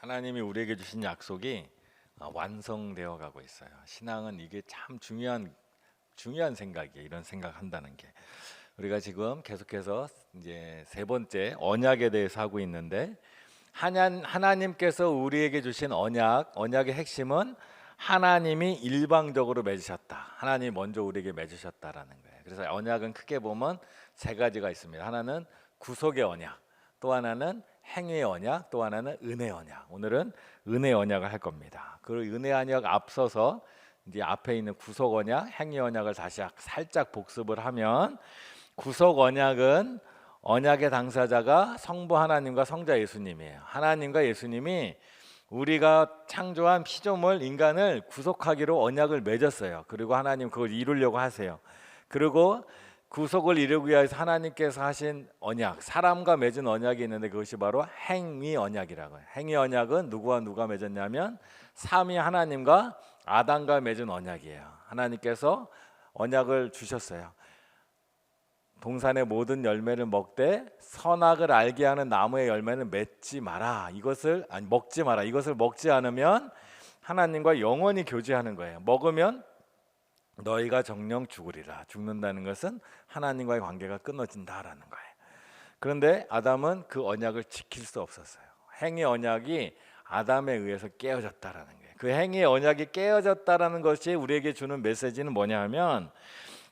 하나님이 우리에게 주신 약속이 완성되어 가고 있어요. 신앙은 이게 참 중요한 생각이에요. 이런 생각한다는 게. 우리가 지금 계속해서 이제 세 번째 언약에 대해서 하고 있는데 하나님께서 우리에게 주신 언약의 핵심은 하나님이 일방적으로 맺으셨다. 하나님이 먼저 우리에게 맺으셨다라는 거예요. 그래서 언약은 크게 보면 세 가지가 있습니다. 하나는 구속의 언약, 또 하나는 행위의 언약, 또 하나는 은혜의 언약. 오늘은 은혜의 언약을 할 겁니다. 그 은혜의 언약 앞서서 이제 앞에 있는 구속 언약, 행위 언약을 다시 살짝 복습을 하면, 구속 언약은 언약의 당사자가 성부 하나님과 성자 예수님이에요. 하나님과 예수님이 우리가 창조한 피조물 인간을 구속하기로 언약을 맺었어요. 그리고 하나님 그걸 이루려고 하세요. 그리고 구속을 이루기 위해서 하나님께서 하신 언약, 사람과 맺은 언약이 있는데 그것이 바로 행위 언약이라고 해요. 행위 언약은 누구와 누가 맺었냐면 삼위 하나님과 아담과 맺은 언약이에요. 하나님께서 언약을 주셨어요. 동산의 모든 열매를 먹되 선악을 알게 하는 나무의 열매는 맺지 마라. 먹지 마라. 이것을 먹지 않으면 하나님과 영원히 교제하는 거예요. 먹으면 너희가 정령 죽으리라. 죽는다는 것은 하나님과의 관계가 끊어진다라는 거예요. 그런데 아담은 그 언약을 지킬 수 없었어요. 행위 언약이 아담에 의해서 깨어졌다라는 거예요. 그 행위 언약이 깨어졌다라는 것이 우리에게 주는 메시지는 뭐냐 하면,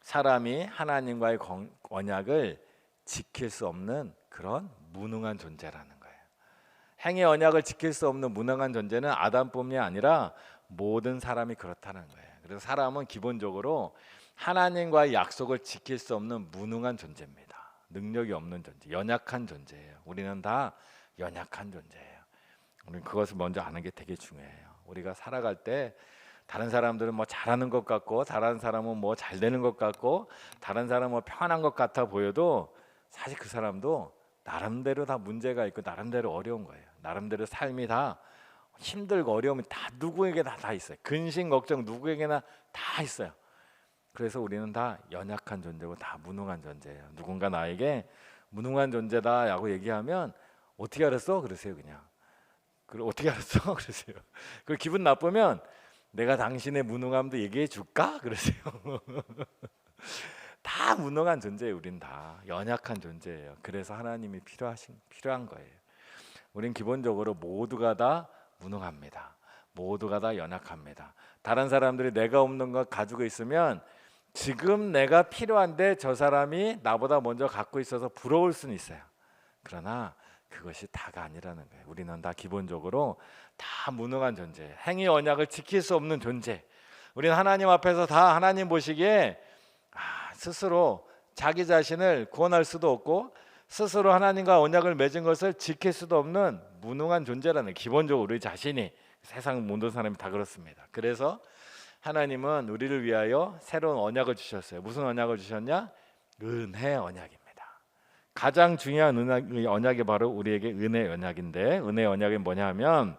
사람이 하나님과의 언약을 지킬 수 없는 그런 무능한 존재라는 거예요. 행위 언약을 지킬 수 없는 무능한 존재는 아담뿐만이 아니라 모든 사람이 그렇다는 거예요. 그래서 사람은 기본적으로 하나님과의 약속을 지킬 수 없는 무능한 존재입니다. 능력이 없는 존재, 연약한 존재예요. 우리는 다 연약한 존재예요. 우리는 그것을 먼저 아는 게 되게 중요해요. 우리가 살아갈 때 다른 사람들은 뭐 잘하는 것 같고, 다른 사람은 뭐 잘 되는 것 같고, 다른 사람은 뭐 편한 것 같아 보여도 사실 그 사람도 나름대로 다 문제가 있고 나름대로 어려운 거예요. 나름대로 삶이 다 힘들고 어려움이 다 누구에게나 다 있어요. 근심 걱정 누구에게나 다 있어요. 그래서 우리는 다 연약한 존재고 다 무능한 존재예요. 누군가 나에게 무능한 존재다라고 얘기하면 어떻게 알았어? 그러세요. 그냥. 그리고 어떻게 알았어? 그러세요. 그리고 기분 나쁘면 내가 당신의 무능함도 얘기해 줄까? 그러세요. 다 무능한 존재예요. 우린 다 연약한 존재예요. 그래서 하나님이 필요한 거예요. 우린 기본적으로 모두가 다 무능합니다. 모두가 다 연약합니다. 다른 사람들이 내가 없는 것 가지고 있으면 지금 내가 필요한데 저 사람이 나보다 먼저 갖고 있어서 부러울 수는 있어요. 그러나 그것이 다가 아니라는 거예요. 우리는 다 기본적으로 다 무능한 존재예요. 행위 언약을 지킬 수 없는 존재. 우리는 하나님 앞에서 다 하나님 보시기에 스스로 자기 자신을 구원할 수도 없고 스스로 하나님과 언약을 맺은 것을 지킬 수도 없는 무능한 존재라는, 기본적으로 우리 자신이, 세상 모든 사람이 다 그렇습니다. 그래서 하나님은 우리를 위하여 새로운 언약을 주셨어요. 무슨 언약을 주셨냐? 은혜 언약입니다. 가장 중요한 언약이 바로 우리에게 은혜 언약인데, 은혜 언약이 뭐냐 하면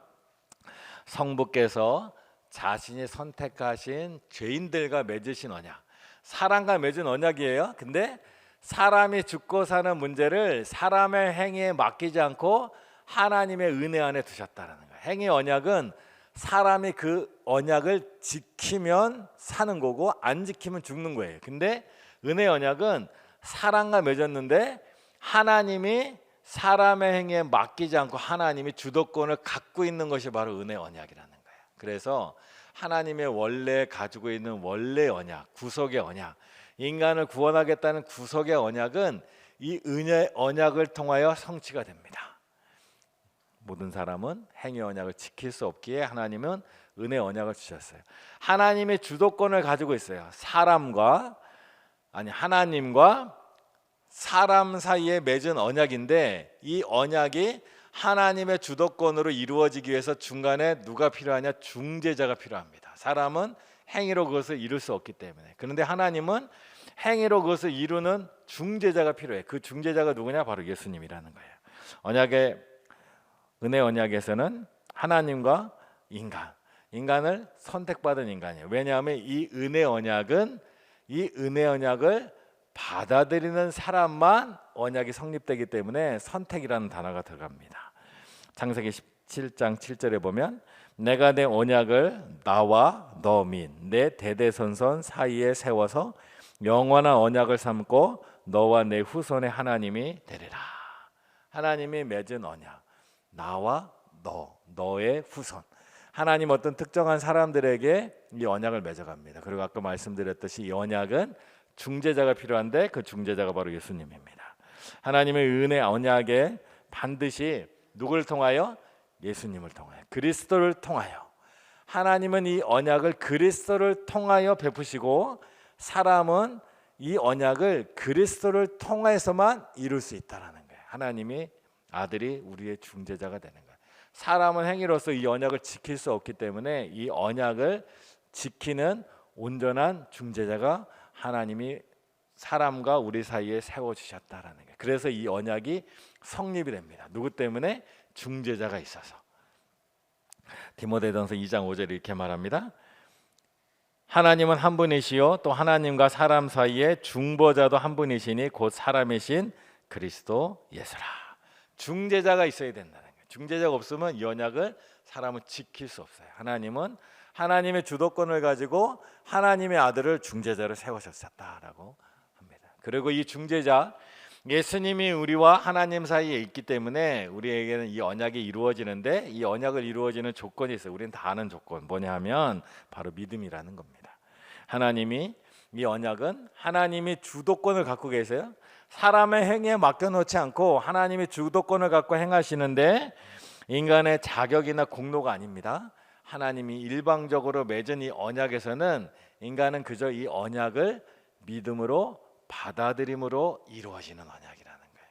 성부께서 자신이 선택하신 죄인들과 맺으신 언약, 사람과 맺은 언약이에요. 근데 사람이 죽고 사는 문제를 사람의 행위에 맡기지 않고 하나님의 은혜 안에 두셨다는 거예요. 행위 언약은 사람이 그 언약을 지키면 사는 거고 안 지키면 죽는 거예요. 근데 은혜 언약은 사람과 맺었는데 하나님이 사람의 행위에 맡기지 않고 하나님이 주도권을 갖고 있는 것이 바로 은혜 언약이라는 거예요. 그래서 하나님의 원래 가지고 있는 원래 언약, 구속의 언약, 인간을 구원하겠다는 구속의 언약은 이 은혜 언약을 통하여 성취가 됩니다. 모든 사람은 행위 언약을 지킬 수 없기에 하나님은 은혜 언약을 주셨어요. 하나님의 주도권을 가지고 있어요. 하나님과 사람 사이에 맺은 언약인데, 이 언약이 하나님의 주도권으로 이루어지기 위해서 중간에 누가 필요하냐? 중재자가 필요합니다. 사람은 행위로 그것을 이룰 수 없기 때문에. 그런데 하나님은 행위로 그것을 이루는 중재자가 필요해. 그 중재자가 누구냐? 바로 예수님이라는 거예요. 은혜 언약에서는 하나님과 인간을 선택받은 인간이에요. 왜냐하면 이 은혜 언약을 받아들이는 사람만 언약이 성립되기 때문에 선택이라는 단어가 들어갑니다. 창세기 17장 7절에 보면 내가 내 언약을 나와 너 및 내 대대손손 사이에 세워서 영원한 언약을 삼고 너와 내 후손의 하나님이 되리라. 하나님이 맺은 언약, 나와 너의 후손. 하나님 어떤 특정한 사람들에게 이 언약을 맺어갑니다. 그리고 아까 말씀드렸듯이 이 언약은 중재자가 필요한데 그 중재자가 바로 예수님입니다. 하나님의 은혜 언약에 반드시 누구를 통하여? 예수님을 통하여, 그리스도를 통하여. 하나님은 이 언약을 그리스도를 통하여 베푸시고 사람은 이 언약을 그리스도를 통해서만 이룰 수 있다라는 거예요. 하나님이 아들이 우리의 중재자가 되는 거예요. 사람은 행위로서 이 언약을 지킬 수 없기 때문에 이 언약을 지키는 온전한 중재자가 하나님이 사람과 우리 사이에 세워주셨다라는 거예요. 그래서 이 언약이 성립이 됩니다. 누구 때문에? 중재자가 있어서. 디모데전서 2장 5절에 이렇게 말합니다. 하나님은 한 분이시요 또 하나님과 사람 사이에 중보자도 한 분이시니 곧 사람이신 그리스도 예수라. 중재자가 있어야 된다는 거예요. 중재자가 없으면 이 언약을 사람은 지킬 수 없어요. 하나님은 하나님의 주도권을 가지고 하나님의 아들을 중재자로 세우셨다라고 합니다. 그리고 이 중재자 예수님이 우리와 하나님 사이에 있기 때문에 우리에게는 이 언약이 이루어지는데 이 언약을 이루어지는 조건이 있어요. 우리는 다 아는 조건 뭐냐 하면 바로 믿음이라는 겁니다. 하나님이 이 언약은 하나님이 주도권을 갖고 계세요. 사람의 행위에 맡겨놓지 않고 하나님이 주도권을 갖고 행하시는데 인간의 자격이나 공로가 아닙니다. 하나님이 일방적으로 맺은 이 언약에서는 인간은 그저 이 언약을 믿음으로 받아들임으로 이루어지는 언약이라는 거예요.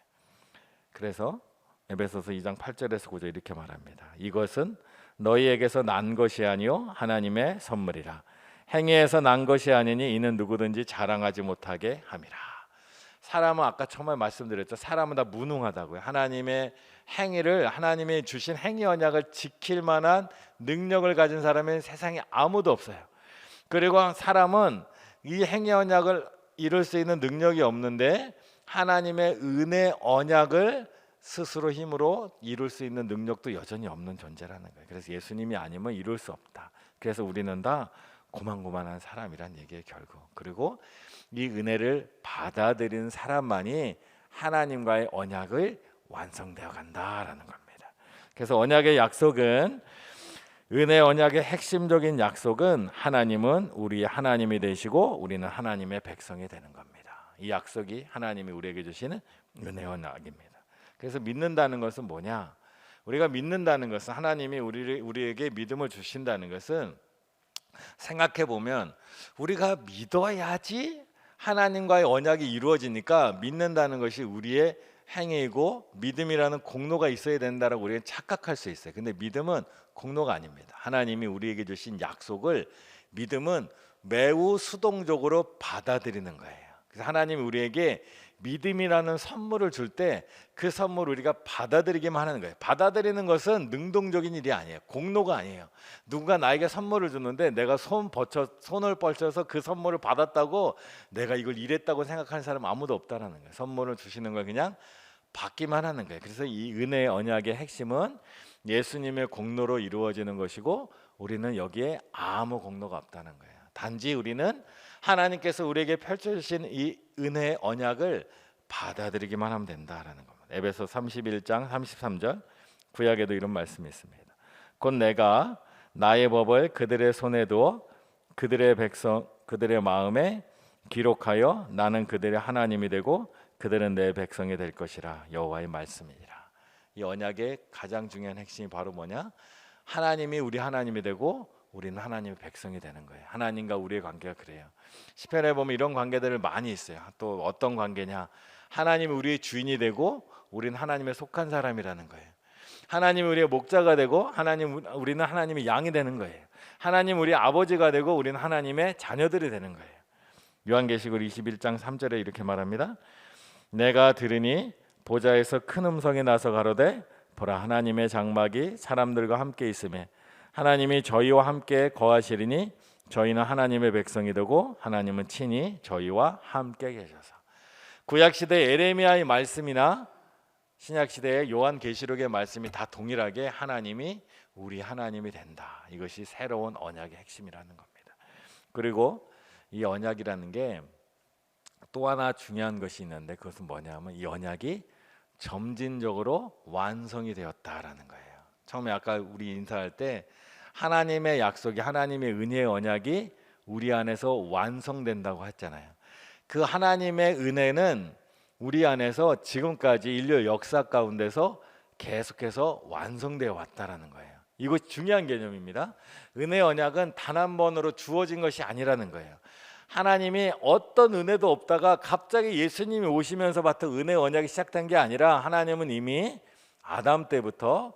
그래서 에베소서 2장 8절에서 9절 이렇게 말합니다. 이것은 너희에게서 난 것이 아니요 하나님의 선물이라. 행위에서 난 것이 아니니 이는 누구든지 자랑하지 못하게 함이라. 사람은 아까 처음에 말씀드렸죠. 사람은 다 무능하다고요. 하나님의 행위를 하나님이 주신 행위 언약을 지킬 만한 능력을 가진 사람은 세상에 아무도 없어요. 그리고 사람은 이 행위 언약을 이룰 수 있는 능력이 없는데 하나님의 은혜 언약을 스스로 힘으로 이룰 수 있는 능력도 여전히 없는 존재라는 거예요. 그래서 예수님이 아니면 이룰 수 없다. 그래서 우리는 다 고만고만한 사람이란 얘기예요, 결국. 그리고 이 은혜를 받아들이는 사람만이 하나님과의 언약을 완성되어 간다라는 겁니다. 그래서 언약의 약속은 은혜 언약의 핵심적인 약속은 하나님은 우리의 하나님이 되시고 우리는 하나님의 백성이 되는 겁니다. 이 약속이 하나님이 우리에게 주시는 은혜 언약입니다. 그래서 믿는다는 것은 뭐냐? 우리가 믿는다는 것은 하나님이 우리에게 믿음을 주신다는 것은 생각해 보면 우리가 믿어야지 하나님과의 언약이 이루어지니까 믿는다는 것이 우리의 행위이고 믿음이라는 공로가 있어야 된다라고 우리는 착각할 수 있어요. 근데 믿음은 공로가 아닙니다. 하나님이 우리에게 주신 약속을 믿음은 매우 수동적으로 받아들이는 거예요. 그래서 하나님이 우리에게 믿음이라는 선물을 줄 때 그 선물을 우리가 받아들이기만 하는 거예요. 받아들이는 것은 능동적인 일이 아니에요. 공로가 아니에요. 누군가 나에게 선물을 주는데 내가 손을 뻗쳐서 그 선물을 받았다고 내가 이걸 이랬다고 생각하는 사람은 아무도 없다라는 거예요. 선물을 주시는 걸 그냥 받기만 하는 거예요. 그래서 이 은혜의 언약의 핵심은 예수님의 공로로 이루어지는 것이고 우리는 여기에 아무 공로가 없다는 거예요. 단지 우리는 하나님께서 우리에게 펼쳐주신 이 은혜의 언약을 받아들이기만 하면 된다라는 겁니다. 에베소 31장 33절 구약에도 이런 말씀이 있습니다. 곧 내가 나의 법을 그들의 손에 두어 그들의 마음에 기록하여 나는 그들의 하나님이 되고 그들은 내 백성이 될 것이라. 여호와의 말씀이니라. 이 언약의 가장 중요한 핵심이 바로 뭐냐? 하나님이 우리 하나님이 되고 우리는 하나님의 백성이 되는 거예요. 하나님과 우리의 관계가 그래요. 시편에 보면 이런 관계들을 많이 있어요. 또 어떤 관계냐? 하나님이 우리의 주인이 되고 우리는 하나님에 속한 사람이라는 거예요. 하나님이 우리의 목자가 되고 우리는 하나님의 양이 되는 거예요. 하나님 우리의 아버지가 되고 우리는 하나님의 자녀들이 되는 거예요. 요한계시록 21장 3절에 이렇게 말합니다. 내가 들으니 보좌에서 큰 음성이 나서 가로되 보라 하나님의 장막이 사람들과 함께 있으며 하나님이 저희와 함께 거하시리니 저희는 하나님의 백성이 되고 하나님은 친히 저희와 함께 계셔서. 구약시대 에레미야의 말씀이나 신약 시대의 요한계시록의 말씀이 다 동일하게 하나님이 우리 하나님이 된다. 이것이 새로운 언약의 핵심이라는 겁니다. 그리고 이 언약이라는 게 또 하나 중요한 것이 있는데 그것은 뭐냐면 이 언약이 점진적으로 완성이 되었다라는 거예요. 처음에 아까 우리 인사할 때 하나님의 약속이 하나님의 은혜의 언약이 우리 안에서 완성된다고 했잖아요. 그 하나님의 은혜는 우리 안에서 지금까지 인류 역사 가운데서 계속해서 완성되어 왔다라는 거예요. 이것이 중요한 개념입니다. 은혜 언약은 단 한 번으로 주어진 것이 아니라는 거예요. 하나님이 어떤 은혜도 없다가 갑자기 예수님이 오시면서부터 은혜 언약이 시작된 게 아니라 하나님은 이미 아담 때부터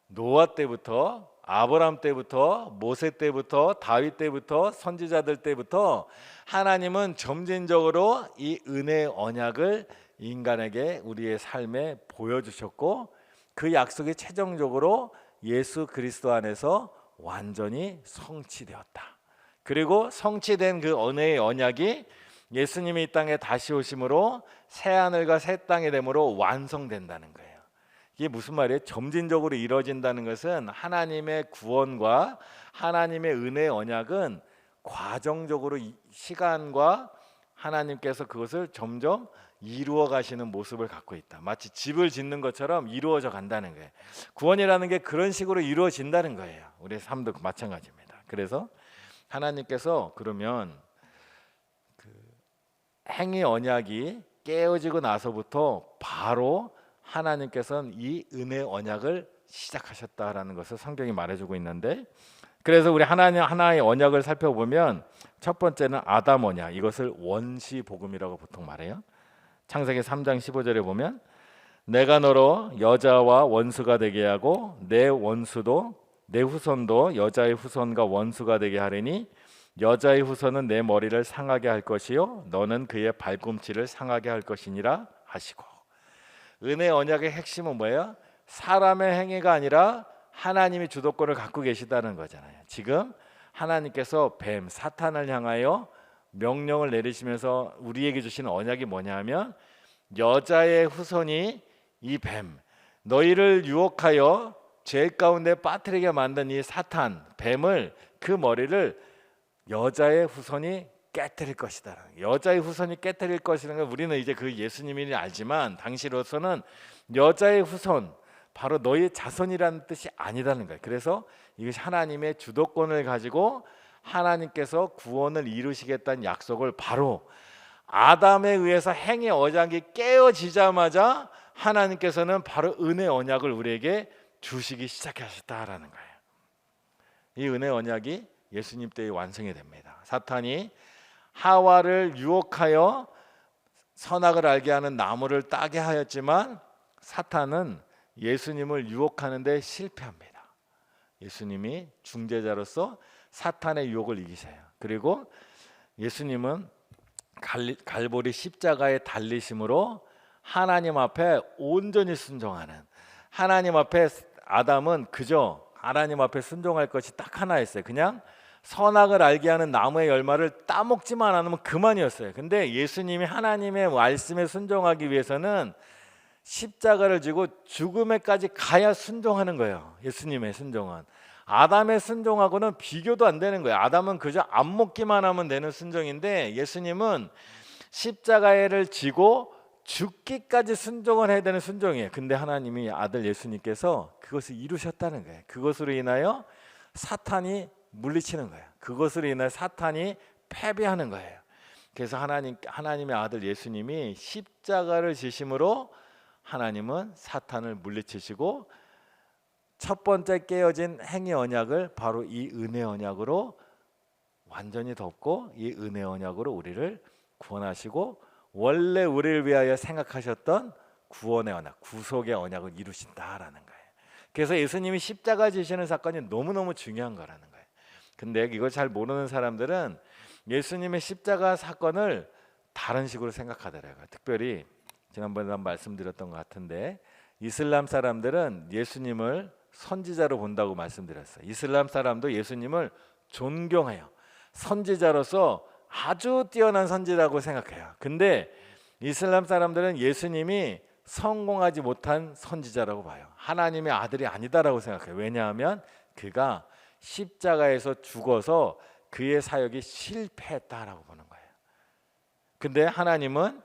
노아 때부터 아브라함 때부터 모세 때부터 다윗 때부터 선지자들 때부터 하나님은 점진적으로 이 은혜 언약을 인간에게 우리의 삶에 보여주셨고 그 약속이 최종적으로 예수 그리스도 안에서 완전히 성취되었다. 그리고 성취된 그 은혜의 언약이 예수님이 이 땅에 다시 오심으로 새 하늘과 새 땅이 됨으로 완성된다는 거예요. 이게 무슨 말이에요? 점진적으로 이루어진다는 것은 하나님의 구원과 하나님의 은혜의 언약은 과정적으로 시간과 하나님께서 그것을 점점 이루어 가시는 모습을 갖고 있다. 마치 집을 짓는 것처럼 이루어져 간다는 거예요. 구원이라는 게 그런 식으로 이루어진다는 거예요. 우리의 삶도 마찬가지입니다. 그래서 하나님께서 그러면 그 행위 언약이 깨어지고 나서부터 바로 하나님께서는 이 은혜 언약을 시작하셨다라는 것을 성경이 말해주고 있는데, 그래서 우리 하나의 언약을 살펴보면 첫 번째는 아담 언약, 이것을 원시 복음이라고 보통 말해요. 창세기 3장 15절에 보면 내가 너로 여자와 원수가 되게 하고 내 원수도 내 후손도 여자의 후손과 원수가 되게 하리니 여자의 후손은 내 머리를 상하게 할 것이요 너는 그의 발꿈치를 상하게 할 것이니라 하시고, 은혜 언약의 핵심은 뭐예요? 사람의 행위가 아니라 하나님이 주도권을 갖고 계시다는 거잖아요. 지금 하나님께서 뱀 사탄을 향하여 명령을 내리시면서 우리에게 주시는 언약이 뭐냐면 여자의 후손이 이 뱀 너희를 유혹하여 죄 가운데 빠뜨리게 만든 이 사탄 뱀을 그 머리를 여자의 후손이 깨뜨릴 것이다. 여자의 후손이 깨뜨릴 것이라는 걸 우리는 이제 그 예수님이 알지만 당시로서는 여자의 후손 바로 너희 자손이라는 뜻이 아니라는 거예요. 그래서 이것이 하나님의 주도권을 가지고 하나님께서 구원을 이루시겠다는 약속을 바로 아담에 의해서 행위 언약이 깨어지자마자 하나님께서는 바로 은혜 언약을 우리에게 주시기 시작하셨다라는 거예요. 이 은혜 언약이 예수님 때에 완성이 됩니다. 사탄이 하와를 유혹하여 선악을 알게 하는 나무를 따게 하였지만 사탄은 예수님을 유혹하는 데 실패합니다. 예수님이 중재자로서 사탄의 유혹을 이기세요. 그리고 예수님은 갈보리 십자가에 달리심으로 하나님 앞에 온전히 순종하는, 하나님 앞에 아담은 그저 하나님 앞에 순종할 것이 딱 하나였어요. 그냥 선악을 알게 하는 나무의 열매를 따먹지만 않으면 그만이었어요. 근데 예수님이 하나님의 말씀에 순종하기 위해서는 십자가를 지고 죽음에까지 가야 순종하는 거예요. 예수님의 순종은 아담의 순종하고는 비교도 안 되는 거예요. 아담은 그저 안 먹기만 하면 되는 순종인데 예수님은 십자가를 지고 죽기까지 순종을 해야 되는 순종이에요. 근데 하나님이 아들 예수님께서 그것을 이루셨다는 거예요. 그것으로 인하여 사탄이 물리치는 거예요. 그것으로 인하여 사탄이 패배하는 거예요. 그래서 하나님의 아들 예수님이 십자가를 지심으로 하나님은 사탄을 물리치시고 첫 번째 깨어진 행위 언약을 바로 이 은혜 언약으로 완전히 덮고 이 은혜 언약으로 우리를 구원하시고 원래 우리를 위하여 생각하셨던 구원의 언약, 구속의 언약을 이루신다라는 거예요. 그래서 예수님이 십자가 지시는 사건이 너무너무 중요한 거라는 거예요. 근데 이걸 잘 모르는 사람들은 예수님의 십자가 사건을 다른 식으로 생각하더라고요. 특별히 지난번에 한 말씀드렸던 것 같은데 이슬람 사람들은 예수님을 선지자로 본다고 말씀드렸어요. 이슬람 사람도 예수님을 존경해요. 선지자로서 아주 뛰어난 선지자라고 생각해요. 근데 이슬람 사람들은 예수님이 성공하지 못한 선지자라고 봐요. 하나님의 아들이 아니다라고 생각해요. 왜냐하면 그가 십자가에서 죽어서 그의 사역이 실패했다라고 보는 거예요. 근데 하나님은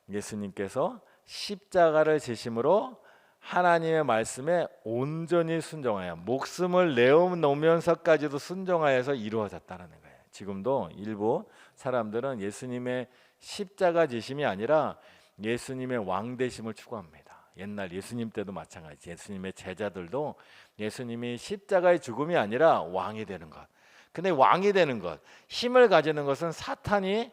예수님께서 십자가를 지심으로 하나님의 말씀에 온전히 순종하여 목숨을 내어놓으면서까지도 순종하여서 이루어졌다는 거예요. 지금도 일부 사람들은 예수님의 십자가 지심이 아니라 예수님의 왕되심을 추구합니다. 옛날 예수님 때도 마찬가지. 예수님의 제자들도 예수님이 십자가의 죽음이 아니라 왕이 되는 것. 근데 왕이 되는 것, 힘을 가지는 것은 사탄이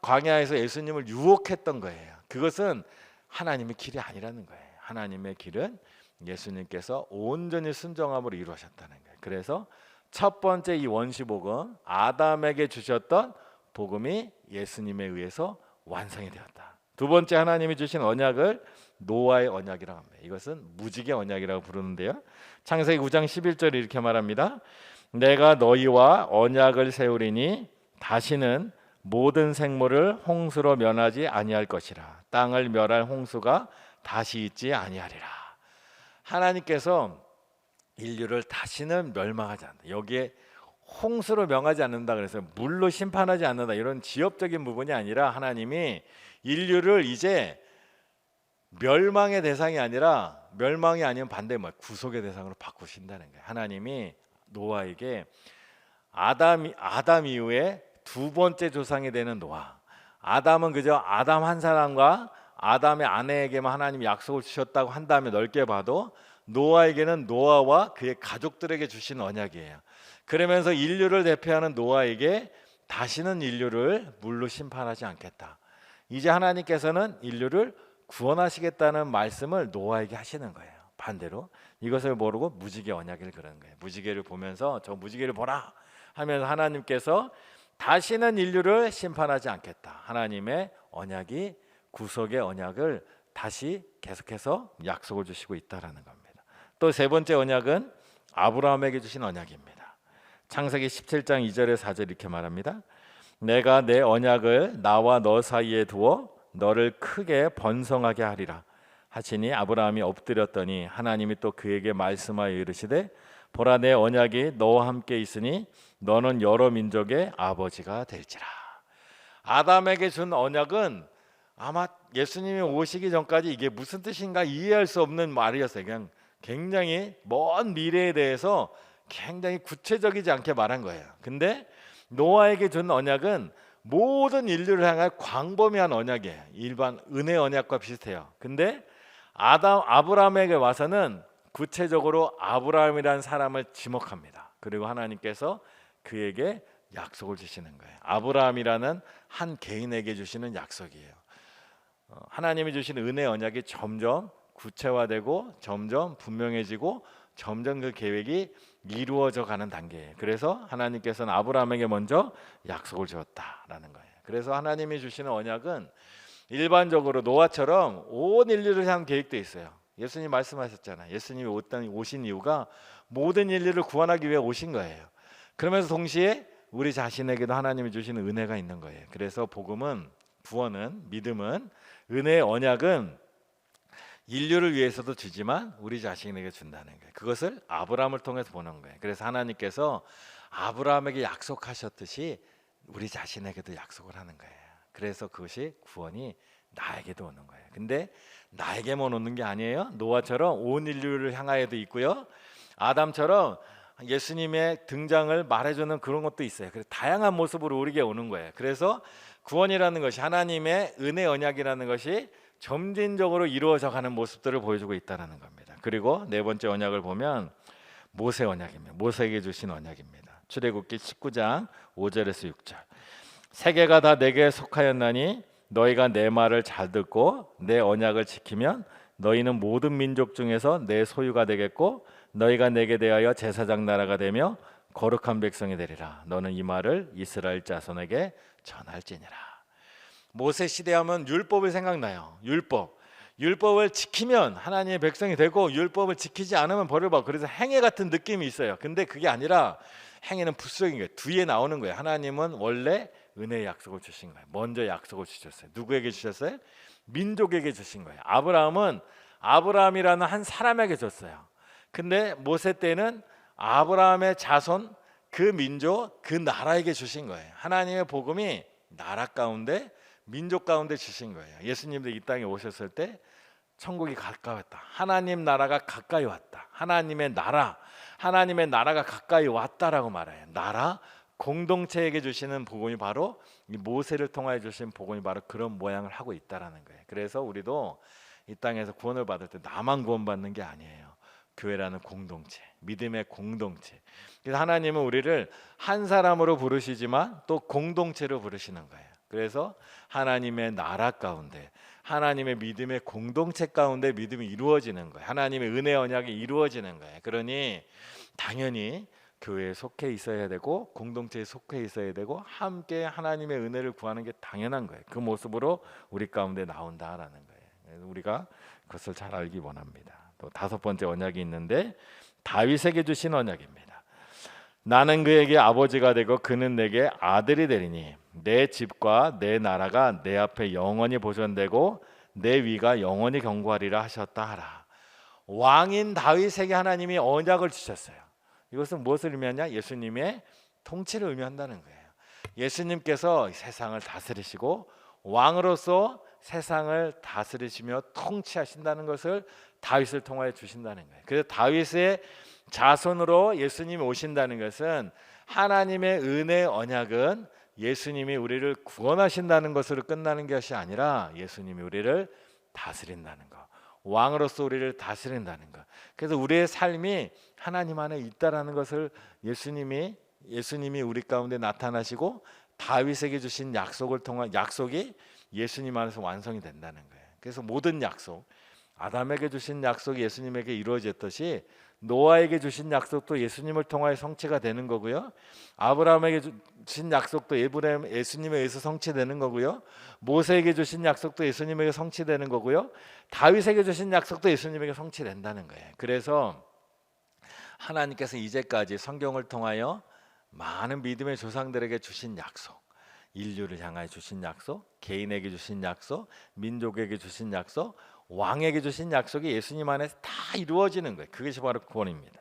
광야에서 예수님을 유혹했던 거예요. 그것은 하나님의 길이 아니라는 거예요. 하나님의 길은 예수님께서 온전히 순종함으로 이루어졌다는 거예요. 그래서 첫 번째 이 원시복음, 아담에게 주셨던 복음이 예수님에 의해서 완성이 되었다. 두 번째 하나님이 주신 언약을 노아의 언약이라고 합니다. 이것은 무지개 언약이라고 부르는데요. 창세기 9장 11절 이렇게 말합니다. 내가 너희와 언약을 세우리니 다시는 모든 생물을 홍수로 면하지 아니할 것이라. 땅을 멸할 홍수가 다시 있지 아니하리라. 하나님께서 인류를 다시는 멸망하지 않는다. 여기에 홍수로 명하지 않는다 그래서 물로 심판하지 않는다 이런 지엽적인 부분이 아니라 하나님이 인류를 이제 멸망의 대상이 아니라 멸망이 아니면 반대 구속의 대상으로 바꾸신다는 거예요. 하나님이 노아에게 아담 이후에 두 번째 조상이 되는 노아. 아담은 그저 아담 한 사람과 아담의 아내에게만 하나님이 약속을 주셨다고 한다면 넓게 봐도 노아에게는 노아와 그의 가족들에게 주신 언약이에요. 그러면서 인류를 대표하는 노아에게 다시는 인류를 물로 심판하지 않겠다. 이제 하나님께서는 인류를 구원하시겠다는 말씀을 노아에게 하시는 거예요. 반대로 이것을 모르고 무지개 언약을 그러는 거예요. 무지개를 보면서 저 무지개를 보라 하면서 하나님께서 다시는 인류를 심판하지 않겠다. 하나님의 언약이 구속의 언약을 다시 계속해서 약속을 주시고 있다라는 겁니다. 또 세 번째 언약은 아브라함에게 주신 언약입니다. 창세기 17장 2절에 4절 이렇게 말합니다. 내가 내 언약을 나와 너 사이에 두어 너를 크게 번성하게 하리라 하시니 아브라함이 엎드렸더니 하나님이 또 그에게 말씀하여 이르시되 보라 내 언약이 너와 함께 있으니 너는 여러 민족의 아버지가 될지라. 아담에게 준 언약은 아마 예수님이 오시기 전까지 이게 무슨 뜻인가 이해할 수 없는 말이었어요. 그냥 굉장히 먼 미래에 대해서 굉장히 구체적이지 않게 말한 거예요. 근데 노아에게 준 언약은 모든 인류를 향한 광범위한 언약이에요. 일반 은혜 언약과 비슷해요. 근데 아브라함에게 와서는 구체적으로 아브라함이라는 사람을 지목합니다. 그리고 하나님께서 그에게 약속을 주시는 거예요. 아브라함이라는 한 개인에게 주시는 약속이에요. 하나님이 주시는 은혜 언약이 점점 구체화되고 점점 분명해지고 점점 그 계획이 이루어져 가는 단계예요. 그래서 하나님께서는 아브라함에게 먼저 약속을 주었다라는 거예요. 그래서 하나님이 주시는 언약은 일반적으로 노아처럼 온 인류를 향한 계획도 있어요. 예수님 말씀하셨잖아요. 예수님이 오신 이유가 모든 인류를 구원하기 위해 오신 거예요. 그러면서 동시에 우리 자신에게도 하나님이 주시는 은혜가 있는 거예요. 그래서 복음은, 구원은, 믿음은, 은혜의 언약은 인류를 위해서도 주지만 우리 자신에게 준다는 거예요. 그것을 아브라함을 통해서 보는 거예요. 그래서 하나님께서 아브라함에게 약속하셨듯이 우리 자신에게도 약속을 하는 거예요. 그래서 그것이 구원이 나에게도 오는 거예요. 근데 나에게만 오는 게 아니에요. 노아처럼 온 인류를 향하여도 있고요. 아담처럼 예수님의 등장을 말해주는 그런 것도 있어요. 그래서 다양한 모습으로 우리에게 오는 거예요. 그래서 구원이라는 것이 하나님의 은혜 언약이라는 것이 점진적으로 이루어져 가는 모습들을 보여주고 있다는 겁니다. 그리고 네 번째 언약을 보면 모세 언약입니다. 모세에게 주신 언약입니다. 출애굽기 19장 5절에서 6절. 세계가 다 내게 속하였나니 너희가 내 말을 잘 듣고 내 언약을 지키면 너희는 모든 민족 중에서 내 소유가 되겠고 너희가 내게 대하여 제사장 나라가 되며 거룩한 백성이 되리라. 너는 이 말을 이스라엘 자손에게 전할지니라. 모세 시대하면 율법이 생각나요. 율법을 지키면 하나님의 백성이 되고 율법을 지키지 않으면 벌을 받고, 그래서 행위 같은 느낌이 있어요. 근데 그게 아니라 행위는 부수적인 거예요. 뒤에 나오는 거예요. 하나님은 원래 은혜의 약속을 주신 거예요. 먼저 약속을 주셨어요. 누구에게 주셨어요? 민족에게 주신 거예요. 아브라함은 아브라함이라는 한 사람에게 줬어요. 근데 모세 때는 아브라함의 자손, 그 민족, 그 나라에게 주신 거예요. 하나님의 복음이 나라 가운데, 민족 가운데 주신 거예요. 예수님도 이 땅에 오셨을 때 천국이 가까웠다. 하나님 나라가 가까이 왔다. 하나님의 나라가 가까이 왔다라고 말해요. 나라, 공동체에게 주시는 복음이 바로 이 모세를 통하여 주신 복음이 바로 그런 모양을 하고 있다라는 거예요. 그래서 우리도 이 땅에서 구원을 받을 때 나만 구원받는 게 아니에요. 교회라는 공동체, 믿음의 공동체. 그래서 하나님은 우리를 한 사람으로 부르시지만 또 공동체로 부르시는 거예요. 그래서 하나님의 나라 가운데, 하나님의 믿음의 공동체 가운데 믿음이 이루어지는 거예요. 하나님의 은혜 언약이 이루어지는 거예요. 그러니 당연히 교회에 속해 있어야 되고 공동체에 속해 있어야 되고 함께 하나님의 은혜를 구하는 게 당연한 거예요. 그 모습으로 우리 가운데 나온다라는 거예요. 그래서 우리가 그것을 잘 알기 원합니다. 또 다섯 번째 언약이 있는데 다윗에게 주신 언약입니다. 나는 그에게 아버지가 되고 그는 내게 아들이 되리니 내 집과 내 나라가 내 앞에 영원히 보존되고 내 위가 영원히 경고하리라 하셨다 하라. 왕인 다윗에게 하나님이 언약을 주셨어요. 이것은 무엇을 의미하냐? 예수님의 통치를 의미한다는 거예요. 예수님께서 세상을 다스리시고 왕으로서 세상을 다스리시며 통치하신다는 것을 다윗을 통하여 주신다는 거예요. 그래서 다윗의 자손으로 예수님이 오신다는 것은 하나님의 은혜 언약은 예수님이 우리를 구원하신다는 것으로 끝나는 것이 아니라 예수님이 우리를 다스린다는 것, 왕으로서 우리를 다스린다는 것. 그래서 우리의 삶이 하나님 안에 있다라는 것을 예수님이 우리 가운데 나타나시고 다윗에게 주신 약속을 통한 약속이 예수님 안에서 완성이 된다는 거예요. 그래서 모든 약속, 아담에게 주신 약속이 예수님에게 이루어졌듯이 노아에게 주신 약속도 예수님을 통하여 성취가 되는 거고요. 아브라함에게 주신 약속도 예수님에 의해서 성취되는 거고요. 모세에게 주신 약속도 예수님에게 성취되는 거고요. 다윗에게 주신 약속도 예수님에게 성취된다는 거예요. 그래서 하나님께서 이제까지 성경을 통하여 많은 믿음의 조상들에게 주신 약속, 인류를 향하여 주신 약속, 개인에게 주신 약속, 민족에게 주신 약속, 왕에게 주신 약속이 예수님 안에서 다 이루어지는 거예요. 그것이 바로 구원입니다.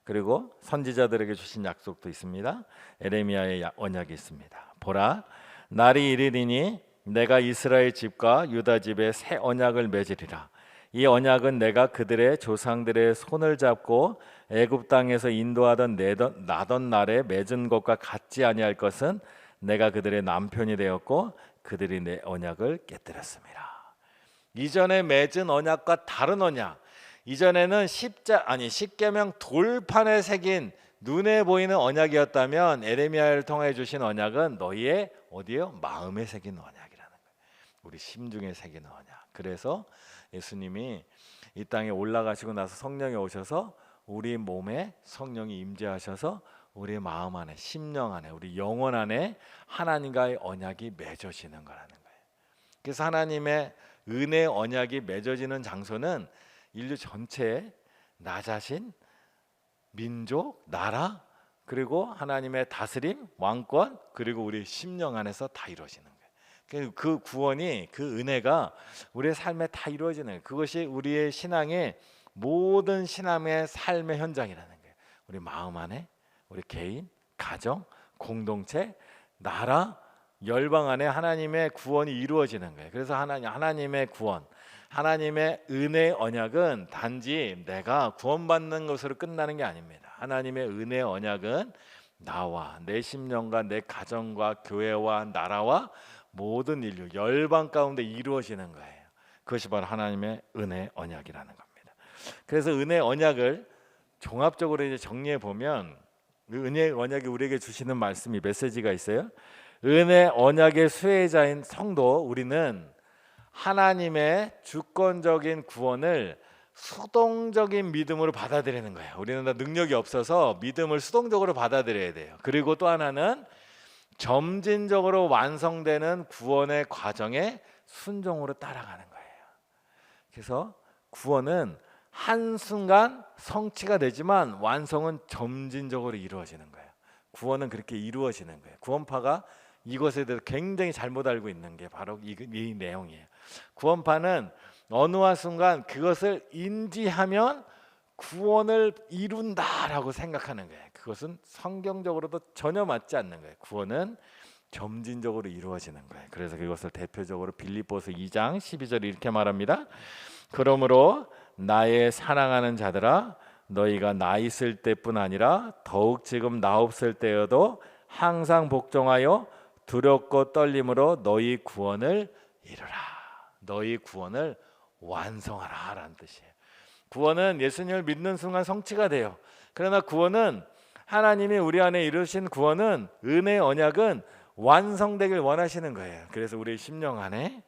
그리고 선지자들에게 주신 약속도 있습니다. 에레미야의 언약이 있습니다. 보라, 날이 이르리니 내가 이스라엘 집과 유다 집에 새 언약을 맺으리라. 이 언약은 내가 그들의 조상들의 손을 잡고 애굽 땅에서 인도하던 나던 날에 맺은 것과 같지 아니할 것은 내가 그들의 남편이 되었고 그들이 내 언약을 깨뜨렸습니다. 이전에 맺은 언약과 다른 언약. 이전에는 십계명 돌판에 새긴 눈에 보이는 언약이었다면 에레미야를 통해 주신 언약은 너희의 어디요? 마음에 새긴 언약이라는 거예요. 우리 심중에 새긴 언약. 그래서 예수님이 이 땅에 올라가시고 나서 성령이 오셔서 우리 몸에 성령이 임재하셔서 우리 마음 안에, 심령 안에, 우리 영혼 안에 하나님과의 언약이 맺어지는 거라는 거예요. 그래서 하나님의 은혜 언약이 맺어지는 장소는 인류 전체에 나 자신, 민족, 나라, 그리고 하나님의 다스림, 왕권, 그리고 우리 심령 안에서 다 이루어지는 거예요. 그 구원이, 그 은혜가 우리의 삶에 다 이루어지는 거예요. 그것이 우리의 신앙의 모든 신앙의 삶의 현장이라는 거예요. 우리 마음 안에, 우리 개인, 가정, 공동체, 나라, 열방 안에 하나님의 구원이 이루어지는 거예요. 그래서 하나님의 구원, 하나님의 은혜 언약은 단지 내가 구원받는 것으로 끝나는 게 아닙니다. 하나님의 은혜 언약은 나와 내 심령과 내 가정과 교회와 나라와 모든 인류, 열방 가운데 이루어지는 거예요. 그것이 바로 하나님의 은혜 언약이라는 겁니다. 그래서 은혜 언약을 종합적으로 이제 정리해 보면 은혜 언약이 우리에게 주시는 말씀이 메시지가 있어요. 은혜 언약의 수혜자인 성도, 우리는 하나님의 주권적인 구원을 수동적인 믿음으로 받아들이는 거예요. 우리는 다 능력이 없어서 믿음을 수동적으로 받아들여야 돼요. 그리고 또 하나는 점진적으로 완성되는 구원의 과정에 순종으로 따라가는 거예요. 그래서 구원은 한순간 성취가 되지만 완성은 점진적으로 이루어지는 거예요. 구원은 그렇게 이루어지는 거예요. 구원파가 이것에 대해서 굉장히 잘못 알고 있는 게 바로 이 내용이에요. 구원파는 어느 한 순간 그것을 인지하면 구원을 이룬다라고 생각하는 거예요. 그것은 성경적으로도 전혀 맞지 않는 거예요. 구원은 점진적으로 이루어지는 거예요. 그래서 그것을 대표적으로 빌립보서 2장 12절에 이렇게 말합니다. 그러므로 나의 사랑하는 자들아, 너희가 나 있을 때뿐 아니라 더욱 지금 나 없을 때여도 항상 복종하여 두렵고 떨림으로 너희 구원을 이루라. 너희 구원을 완성하라 라는 뜻이에요. 구원은 예수님을 믿는 순간 성취가 돼요. 그러나 구원은 하나님이 우리 안에 이루신 구원은, 은혜의 언약은 완성되길 원하시는 거예요. 그래서 우리 심령 안에,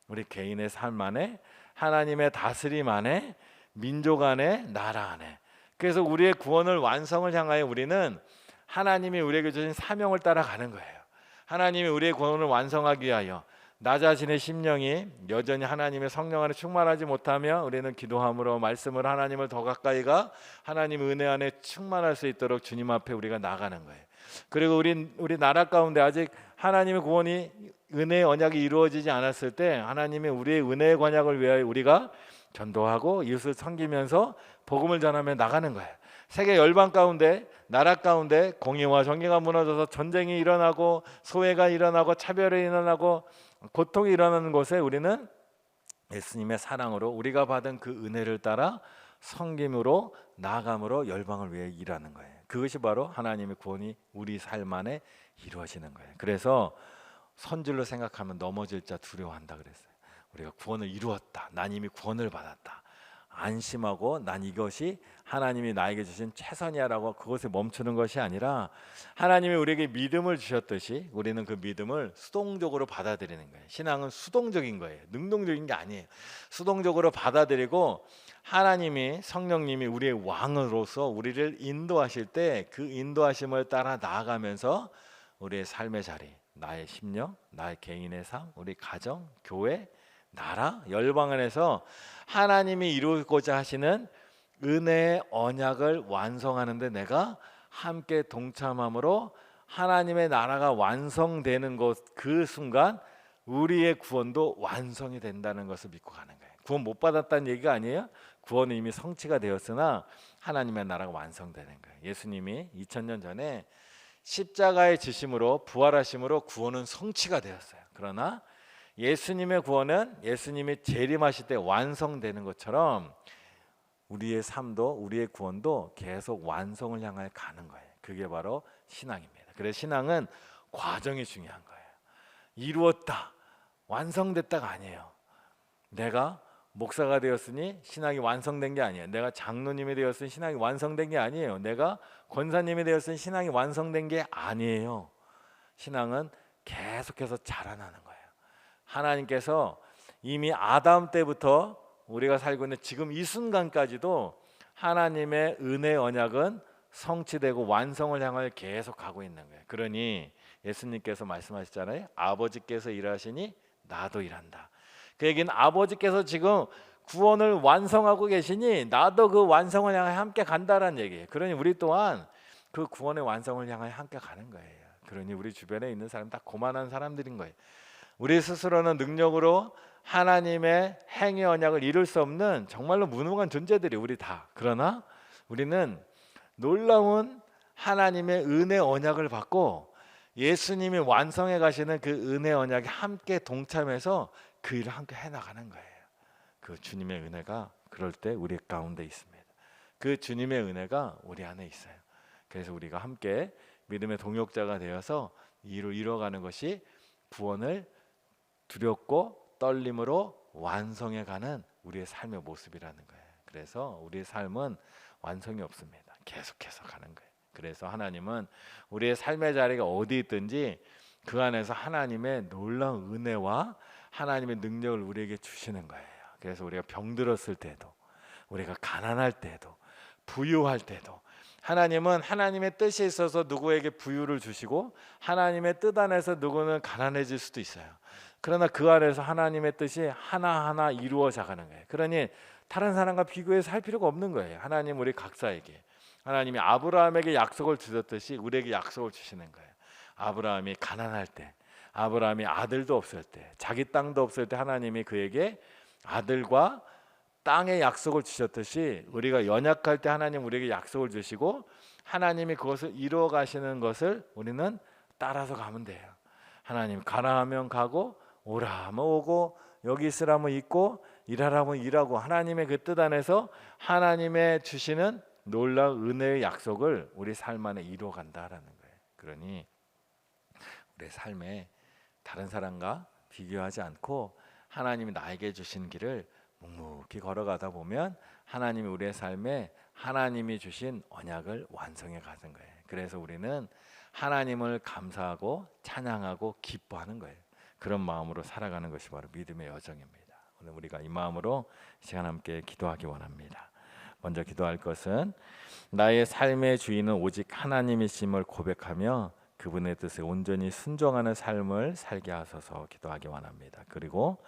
우리 개인의 삶 안에, 하나님의 다스림 안에, 민족 안에, 나라 안에, 그래서 우리의 구원을 완성을 향하여 우리는 하나님이 우리에게 주신 사명을 따라가는 거예요. 하나님이 우리의 구원을 완성하기 위하여 나 자신의 심령이 여전히 하나님의 성령 안에 충만하지 못하며 우리는 기도함으로 말씀을 하나님을 더 가까이 가 하나님 은혜 안에 충만할 수 있도록 주님 앞에 우리가 나가는 거예요. 그리고 우리 나라 가운데 아직 하나님의 구원이, 은혜의 언약이 이루어지지 않았을 때 하나님이 우리의 은혜의 언약을 위하여 우리가 전도하고 이웃을 섬기면서 복음을 전하며 나가는 거예요. 세계 열방 가운데, 나라 가운데 공의와 정의가 무너져서 전쟁이 일어나고 소외가 일어나고 차별이 일어나고 고통이 일어나는 곳에 우리는 예수님의 사랑으로 우리가 받은 그 은혜를 따라 섬김으로 나아감으로 열방을 위해 일하는 거예요. 그것이 바로 하나님의 구원이 우리 삶 안에 이루어지는 거예요. 그래서 선질로 생각하면 넘어질 자 두려워한다 그랬어요. 우리가 구원을 이루었다, 난 이미 구원을 받았다, 안심하고 난 이것이 하나님이 나에게 주신 최선이야라고 그것에 멈추는 것이 아니라 하나님이 우리에게 믿음을 주셨듯이 우리는 그 믿음을 수동적으로 받아들이는 거예요. 신앙은 수동적인 거예요. 능동적인 게 아니에요. 수동적으로 받아들이고 하나님이, 성령님이 우리의 왕으로서 우리를 인도하실 때 그 인도하심을 따라 나아가면서 우리의 삶의 자리, 나의 심령, 나의 개인의 삶, 우리 가정, 교회, 나라, 열방 안에서 하나님이 이루고자 하시는 은혜의 언약을 완성하는데 내가 함께 동참함으로 하나님의 나라가 완성되는 것, 그 순간 우리의 구원도 완성이 된다는 것을 믿고 가는 거예요. 구원 못 받았다는 얘기가 아니에요. 구원은 이미 성취가 되었으나 하나님의 나라가 완성되는 거예요. 예수님이 2000년 전에 십자가의 지심으로, 부활하심으로 구원은 성취가 되었어요. 그러나 예수님의 구원은 예수님이 재림하실 때 완성되는 것처럼 우리의 삶도, 우리의 구원도 계속 완성을 향해 가는 거예요. 그게 바로 신앙입니다. 그래서 신앙은 과정이 중요한 거예요. 이루었다, 완성됐다가 아니에요. 내가 목사가 되었으니 신앙이 완성된 게 아니에요. 내가 장로님이 되었으니 신앙이 완성된 게 아니에요. 내가 권사님이 되었으니 신앙이 완성된 게 아니에요. 신앙은 계속해서 자라나는 거예요. 하나님께서 이미 아담 때부터 우리가 살고 있는 지금 이 순간까지도 하나님의 은혜 언약은 성취되고 완성을 향하여 계속 가고 있는 거예요. 그러니 예수님께서 말씀하셨잖아요. 아버지께서 일하시니 나도 일한다. 그 얘기는 아버지께서 지금 구원을 완성하고 계시니 나도 그 완성을 향해 함께 간다라는 얘기예요. 그러니 우리 또한 그 구원의 완성을 향해 함께 가는 거예요. 그러니 우리 주변에 있는 사람 다 고만한 사람들인 거예요. 우리 스스로는 능력으로 하나님의 행위 언약을 이룰 수 없는 정말로 무능한 존재들이 우리 다. 그러나 우리는 놀라운 하나님의 은혜 언약을 받고 예수님이 완성해 가시는 그 은혜 언약에 함께 동참해서 그 일을 함께 해나가는 거예요. 그 주님의 은혜가 그럴 때 우리 가운데 있습니다. 그 주님의 은혜가 우리 안에 있어요. 그래서 우리가 함께 믿음의 동역자가 되어서 이 일을 이뤄가는 것이 구원을 두렵고 떨림으로 완성해가는 우리의 삶의 모습이라는 거예요. 그래서 우리의 삶은 완성이 없습니다. 계속해서 가는 거예요. 그래서 하나님은 우리의 삶의 자리가 어디 있든지 그 안에서 하나님의 놀라운 은혜와 하나님의 능력을 우리에게 주시는 거예요. 그래서 우리가 병들었을 때도, 우리가 가난할 때도, 부유할 때도 하나님은 하나님의 뜻이 있어서 누구에게 부유를 주시고 하나님의 뜻 안에서 누구는 가난해질 수도 있어요. 그러나 그 안에서 하나님의 뜻이 하나하나 이루어져 가는 거예요. 그러니 다른 사람과 비교해서 할 필요가 없는 거예요. 하나님 우리 각자에게, 하나님이 아브라함에게 약속을 주셨듯이 우리에게 약속을 주시는 거예요. 아브라함이 가난할 때, 아브라함이 아들도 없을 때, 자기 땅도 없을 때 하나님이 그에게 아들과 땅의 약속을 주셨듯이 우리가 연약할 때 하나님 우리에게 약속을 주시고 하나님이 그것을 이루어 가시는 것을 우리는 따라서 가면 돼요. 하나님 가라 하면 가고 오라 하면 오고 여기 있으라면 있고 일하라면 일하고 하나님의 그 뜻 안에서 하나님의 주시는 놀라운 은혜의 약속을 우리 삶 안에 이루어 간다라는 거예요. 그러니 우리 삶에 다른 사람과 비교하지 않고 하나님이 나에게 주신 길을 묵묵히 걸어가다 보면 하나님이 우리의 삶에 하나님이 주신 언약을 완성해 가는 거예요. 그래서 우리는 하나님을 감사하고 찬양하고 기뻐하는 거예요. 그런 마음으로 살아가는 것이 바로 믿음의 여정입니다. 오늘 우리가 이 마음으로 시간 함께 기도하기 원합니다. 먼저 기도할 것은 나의 삶의 주인은 오직 하나님이심을 고백하며 그분의 뜻에 온전히 순종하는 삶을 살게 하소서 기도하기 원합니다. 그리고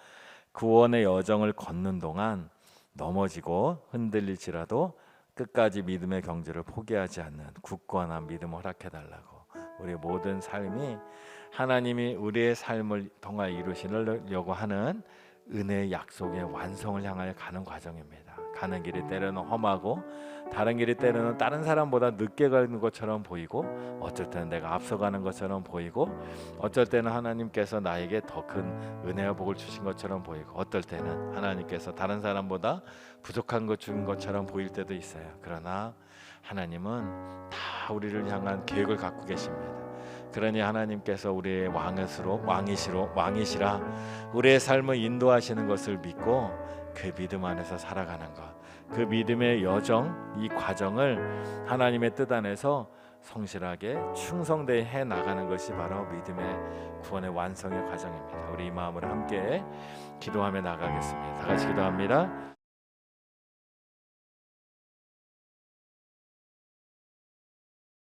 구원의 여정을 걷는 동안 넘어지고 흔들릴지라도 끝까지 믿음의 경주를 포기하지 않는 굳건한 믿음을 허락해 달라고. 우리 모든 삶이 하나님이 우리의 삶을 통하여 이루시려고 하는 은혜의 약속의 완성을 향하여 가는 과정입니다. 가는 길이 때로는 험하고 다른 길이 때로는 다른 사람보다 늦게 가는 것처럼 보이고 어쩔 때는 내가 앞서가는 것처럼 보이고 어쩔 때는 하나님께서 나에게 더 큰 은혜와 복을 주신 것처럼 보이고 어떨 때는 하나님께서 다른 사람보다 부족한 것 준 것처럼 보일 때도 있어요. 그러나 하나님은 다 우리를 향한 계획을 갖고 계십니다. 그러니 하나님께서 우리의 왕이시라 우리의 삶을 인도하시는 것을 믿고 그 믿음 안에서 살아가는 것, 그 믿음의 여정, 이 과정을 하나님의 뜻 안에서 성실하게 충성되게 해 나가는 것이 바로 믿음의 구원의 완성의 과정입니다. 우리 이 마음으로 함께 기도하며 나가겠습니다. 다 같이 기도합니다.